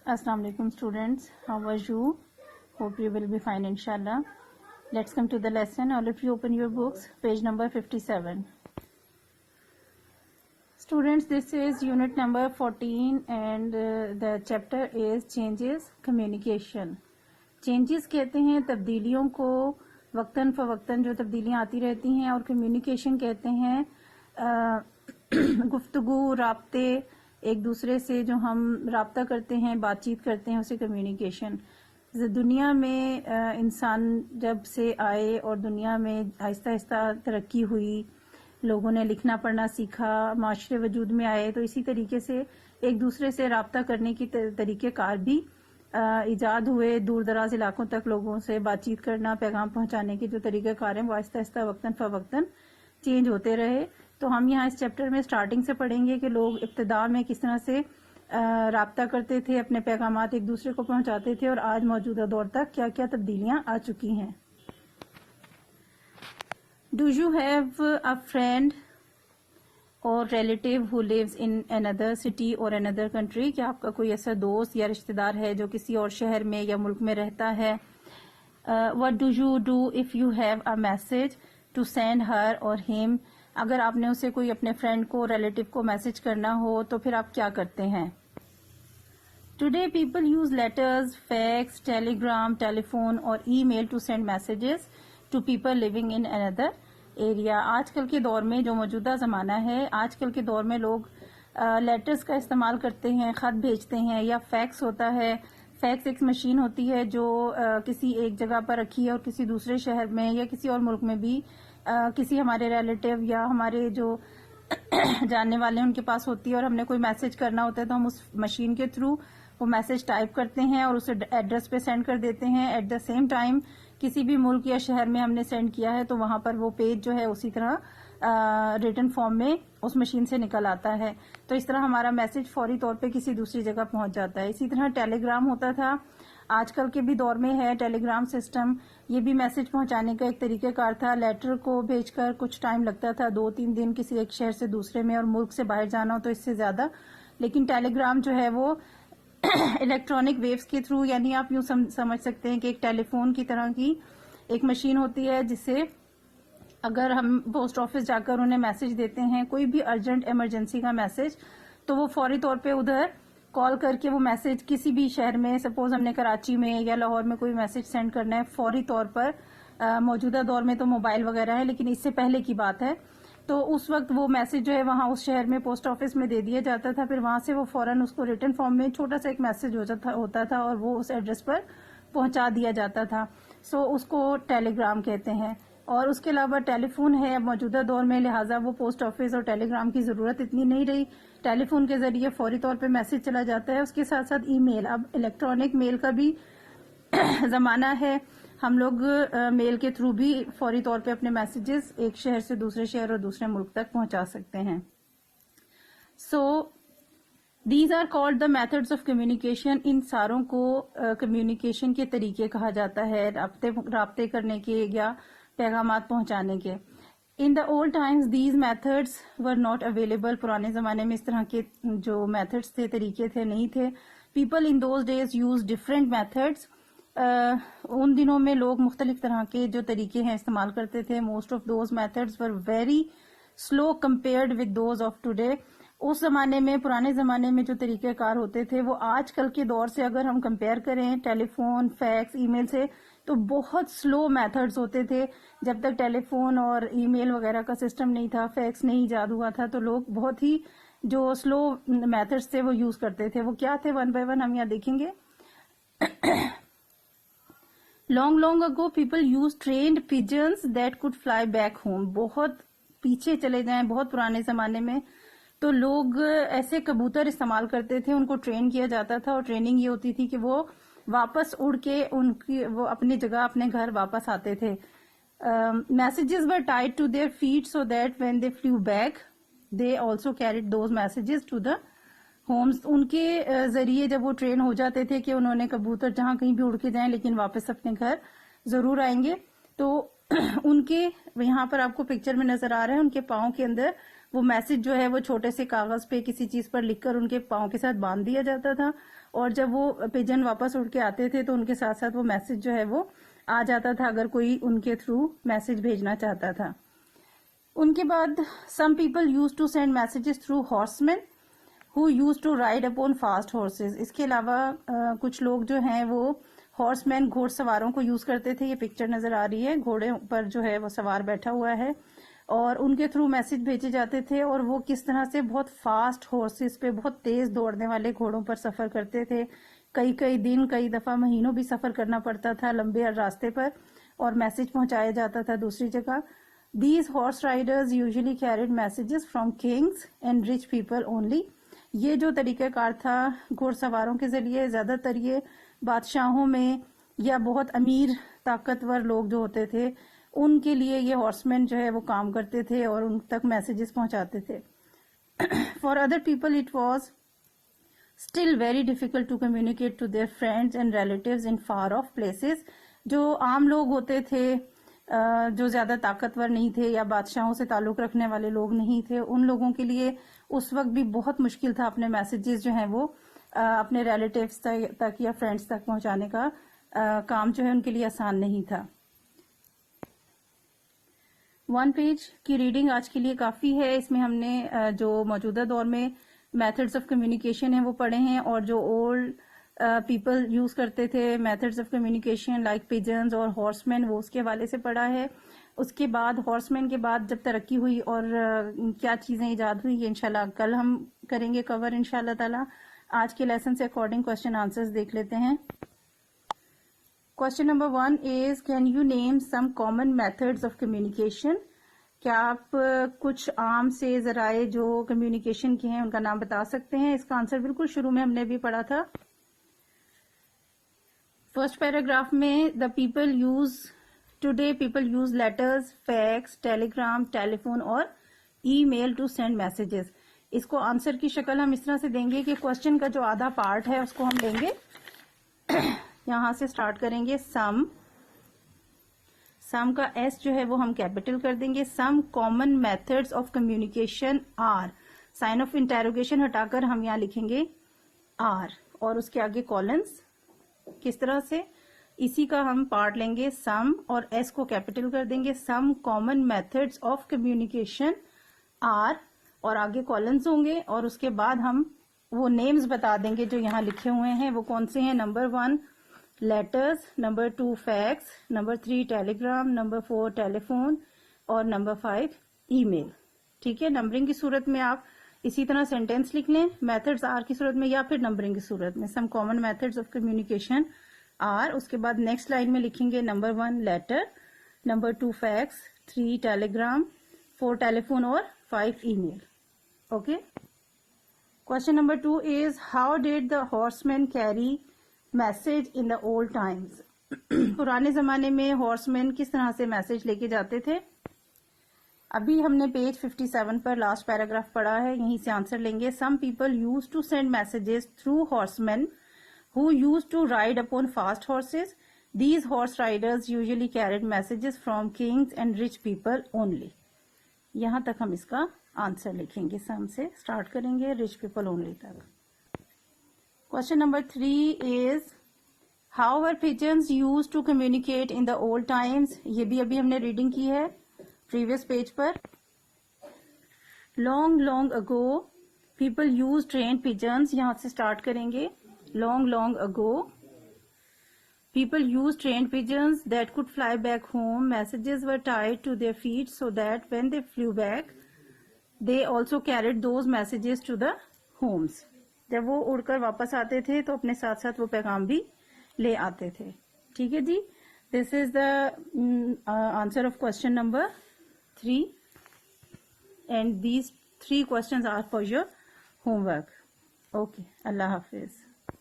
Assalamu alaikum students, how are you? Hope you will be fine inshallah. Let's come to the lesson. All of you open your books, page number 57. Students, this is unit number 14 and the chapter is changes communication. Changes कहते हैं तब्दीलियों को, वक्तन फवक्तन जो तब्दीलियाँ आती रहती हैं, और communication कहते हैं गुफ्तगू, राब्ते, एक दूसरे से जो हम राब्ता करते हैं, बातचीत करते हैं, उसे कम्युनिकेशन. दुनिया में इंसान जब से आए और दुनिया में आहिस्ता आहिस्ता तरक्की हुई, लोगों ने लिखना पढ़ना सीखा, माशरे वजूद में आए, तो इसी तरीके से एक दूसरे से राब्ता करने की तरीके कार भी इजाद हुए. दूर दराज इलाकों तक लोगों से बातचीत करना, पैगाम पहुंचाने के जो तरीके कार हैं वो आहिस्ता आहिस्ता वक्तन फवक्तन चेंज होते रहे. तो हम यहाँ इस चैप्टर में स्टार्टिंग से पढ़ेंगे कि लोग इब्तिदा में किस तरह से राब्ता करते थे, अपने पैगामात एक दूसरे को पहुंचाते थे, और आज मौजूदा दौर तक क्या क्या तब्दीलियां आ चुकी हैं. Do you have a friend or relative who lives in another city or another country? क्या आपका कोई ऐसा दोस्त या रिश्तेदार है जो किसी और शहर में या मुल्क में रहता है? What do you do if you have a message to send her और हिम? अगर आपने उसे कोई अपने फ्रेंड को, रिलेटिव को मैसेज करना हो तो फिर आप क्या करते हैं? Today people use letters, fax, telegram, telephone और email to send messages to people living in another area. आजकल के दौर में जो मौजूदा ज़माना है, आजकल के दौर में लोग लेटर्स का इस्तेमाल करते हैं, ख़त भेजते हैं, या फैक्स होता है. फैक्स एक मशीन होती है जो किसी एक जगह पर रखी है और किसी दूसरे शहर में या किसी और मुल्क में भी किसी हमारे रिलेटिव या हमारे जो जानने वाले हैं उनके पास होती है, और हमने कोई मैसेज करना होता है तो हम उस मशीन के थ्रू वो मैसेज टाइप करते हैं और उसे एड्रेस पे सेंड कर देते हैं. एट द सेम टाइम किसी भी मुल्क या शहर में हमने सेंड किया है तो वहां पर वो पेज जो है उसी तरह रिटन फॉर्म में उस मशीन से निकल आता है. तो इस तरह हमारा मैसेज फौरी तौर पे किसी दूसरी जगह पहुंच जाता है. इसी तरह टेलीग्राम होता था, आजकल के भी दौर में है टेलीग्राम सिस्टम. ये भी मैसेज पहुंचाने का एक तरीकेकार था. लेटर को भेजकर कुछ टाइम लगता था, 2-3 दिन किसी एक शहर से दूसरे में, और मुल्क से बाहर जाना हो तो इससे ज्यादा. लेकिन टेलीग्राम जो है वो इलेक्ट्रॉनिक वेव्स के थ्रू, यानी आप यूं समझ सकते हैं कि एक टेलीफोन की तरह की एक मशीन होती है जिससे अगर हम पोस्ट ऑफिस जाकर उन्हें मैसेज देते हैं, कोई भी अर्जेंट इमरजेंसी का मैसेज, तो वो फौरी तौर पे उधर कॉल करके वो मैसेज किसी भी शहर में, सपोज हमने कराची में या लाहौर में कोई मैसेज सेंड करना है फौरी तौर पर, मौजूदा दौर में तो मोबाइल वगैरह है लेकिन इससे पहले की बात है, तो उस वक्त वो मैसेज जो है वहां उस शहर में पोस्ट ऑफिस में दे दिया जाता था. फिर वहां से वो फौरन उसको रिटन फॉर्म में छोटा सा एक मैसेज होता था और वो उस एड्रेस पर पहुंचा दिया जाता था. सो उसको टेलीग्राम कहते हैं. और उसके अलावा टेलीफोन है मौजूदा दौर में, लिहाजा वो पोस्ट ऑफिस और टेलीग्राम की जरूरत इतनी नहीं रही. टेलीफोन के जरिए फौरी तौर पे मैसेज चला जाता है. उसके साथ साथ ईमेल, अब इलेक्ट्रॉनिक मेल का भी जमाना है. हम लोग मेल के थ्रू भी फौरी तौर पे अपने मैसेजेस एक शहर से दूसरे शहर और दूसरे मुल्क तक पहुंचा सकते हैं. So these are called the methods of communication. इन सारों को कम्युनिकेशन के तरीके कहा जाता है, राब्ते करने के या पैगामात पहुंचाने के. In the old times these methods were not available. पुराने जमाने में इस तरह के जो मेथड्स थे, तरीके थे, नहीं थे. People in those days use different methods. उन दिनों में लोग मुख्तलिफ तरह के जो तरीके हैं इस्तेमाल करते थे. Most of those methods were very slow compared with those of today. उस जमाने में, पुराने जमाने में जो तरीकेकार होते थे वो आजकल के दौर से अगर हम कंपेयर करें टेलीफोन, फैक्स, ईमेल से, तो बहुत स्लो मेथड्स होते थे. जब तक टेलीफोन और ईमेल वगैरह का सिस्टम नहीं था, फैक्स नहीं इजाद हुआ था, तो लोग बहुत ही जो स्लो मेथड्स थे वो यूज करते थे. वो क्या थे, वन बाय वन हम यहाँ देखेंगे. Long long ago people use trained pigeons that could fly back home. बहुत पीछे चले जाएं, बहुत पुराने जमाने में तो लोग ऐसे कबूतर इस्तेमाल करते थे, उनको ट्रेन किया जाता था, और ट्रेनिंग ये होती थी कि वो वापस उड़ के वो अपनी जगह, अपने घर वापस आते थे. Messages were tied to their feet so that when they flew back they also carried those messages to the homes. उनके जरिए जब वो ट्रेन हो जाते थे कि उन्होंने कबूतर जहां कहीं भी उड़ के जाएं लेकिन वापस अपने घर जरूर आएंगे, तो उनके यहाँ पर आपको पिक्चर में नजर आ रहा है, उनके पाँव के अंदर वो मैसेज जो है वो छोटे से कागज पे किसी चीज पर लिखकर उनके पाँव के साथ बांध दिया जाता था, اور جب وہ پیجن واپس اڑ کے آتے تھے تو ان کے ساتھ ساتھ وہ میسج جو ہے وہ آ جاتا تھا اگر کوئی ان کے تھرو میسج بھیجنا چاہتا تھا. ان کے بعد some people use to send messages through horseman who used to ride upon fast horses. اس کے علاوہ کچھ لوگ جو ہیں وہ ہارس مین گھوڑ سواروں کو یوز کرتے تھے. یہ پکچر نظر آ رہی ہے, گھوڑے پر جو ہے وہ سوار بیٹھا ہوا ہے اور ان کے تھرو میسج بھیجے جاتے تھے, اور وہ کس طرح سے بہت فاسٹ ہارسز پہ, بہت تیز دوڑنے والے گھوڑوں پر سفر کرتے تھے. کئی دن, کئی دفعہ مہینوں بھی سفر کرنا پڑتا تھا لمبے راستے پر, اور میسج پہنچایا جاتا تھا دوسری جگہ. These horse riders usually carried messages from kings and rich people only. یہ جو طریقہ کار تھا گھوڑ سواروں کے ذریعے, زیادہ تر یہ بادشاہوں میں یا بہت امیر طاقتور لوگ جو ہوتے تھے ان کے لیے یہ ہارس مین جو ہے وہ کام کرتے تھے اور ان تک میسیجز پہنچاتے تھے. For other people it was still very difficult to communicate to their friends and relatives in far off places. جو عام لوگ ہوتے تھے, جو زیادہ طاقتور نہیں تھے یا بادشاہوں سے تعلق رکھنے والے لوگ نہیں تھے, ان لوگوں کے لیے اس وقت بھی بہت مشکل تھا اپنے میسیجز جو ہیں وہ اپنے ریلیٹیوز تک یا فرینڈز تک پہنچانے کا کام جو ہے ان کے لیے آسان نہیں تھا. 1 پیج کی ریڈنگ آج کے لیے کافی ہے. اس میں ہم نے جو موجودہ دور میں میتھڈز آف کمیونیکیشن ہیں وہ پڑھے ہیں, اور جو اولڈ پیپل یوز کرتے تھے methods of communication like pigeons اور ہارس مین, وہ اس کے حوالے سے پڑھا ہے. اس کے بعد ہارس مین کے بعد جب ترقی ہوئی اور کیا چیزیں ایجاد ہوئی, یہ انشاءاللہ کل ہم کریں گے کور انشاءاللہ تعالی. آج کے لیسن سے اکارڈنگ کوشچن آنسرز دیکھ لیتے ہیں. Question number 1 is can you name some common methods of communication. کیا آپ کچھ عام سے ذرائع جو کمیونیکیشن کے ہیں ان کا نام بتا سکتے ہیں؟ اس کا آنسر بالکل شروع میں ہم نے بھی پڑھا تھا. فرسٹ پیراگراف میں the people use today people use letters, fax, telegram, telephone اور email to send messages. اس کو آنسر کی شکل ہم اس طرح سے دیں گے کہ کوشچن کا جو آدھا پارٹ ہے اس کو ہم لیں گے, یہاں سے سٹارٹ کریں گے سم کا ایس جو ہے وہ ہم کیپٹل کر دیں گے. Some common methods of communication are, sign of interrogation ہٹا کر ہم یہاں لکھیں گے آر, اور اس کے آگے کولنس. کس طرح سے؟ اسی کا ہم پارٹ لیں گے سم اور ایس کو کیپٹل کر دیں گے. Some common methods of communication are, اور آگے کولنس ہوں گے, اور اس کے بعد ہم وہ نیمز بتا دیں گے جو یہاں لکھے ہوئے ہیں. وہ کون سے ہیں؟ Number 1 letters, number 2 fax, number 3 telegram, number 4 telephone, اور نمبر 5 ای میل. ٹھیک ہے, نمبرنگ کی صورت میں آپ اسی طرح سینٹینس لکھ لیں, میتھڈز آر کی صورت میں یا پھر نمبرنگ کی صورت میں. Some common methods of communication are, اس کے بعد نیکسٹ لائن میں لکھیں گے number 1 letter, number 2 fax, 3 telegram, 4 telephone اور 5 email. Okay. Question number 2 is how did the horseman carry message in the old times. پرانے زمانے میں ہارس مین کس طرح سے میسج لے کے جاتے تھے؟ ابھی ہم نے پیج 57 پر لاسٹ پیراگراف پڑھا ہے, یہیں سے آنسر لیں گے. Some people use to send messages through horseman who used to ride upon fast horses. These horse riders usually carried messages from kings and rich people only. یہاں تک ہم اس کا آنسر لکھیں گے, سم سے سٹارٹ کریں گے rich people only تک. Question number 3 is how were pigeons used to communicate in the old times. یہ بھی ابھی ہم نے ریڈنگ کی ہے پریویس پیج پر. long ago people used trained pigeons. یہاں سے سٹارٹ کریں گے. long ago people used trained pigeons that could fly back home. Messages were tied to their feet so that when they flew back they also carried those messages to the homes. جب وہ اڑ کر واپس آتے تھے تو اپنے ساتھ ساتھ وہ پیغام بھی لے آتے تھے. ٹھیک ہے جی, this is the answer of question number 3 and these 3 questions are for your homework. Okay, Allah Hafiz.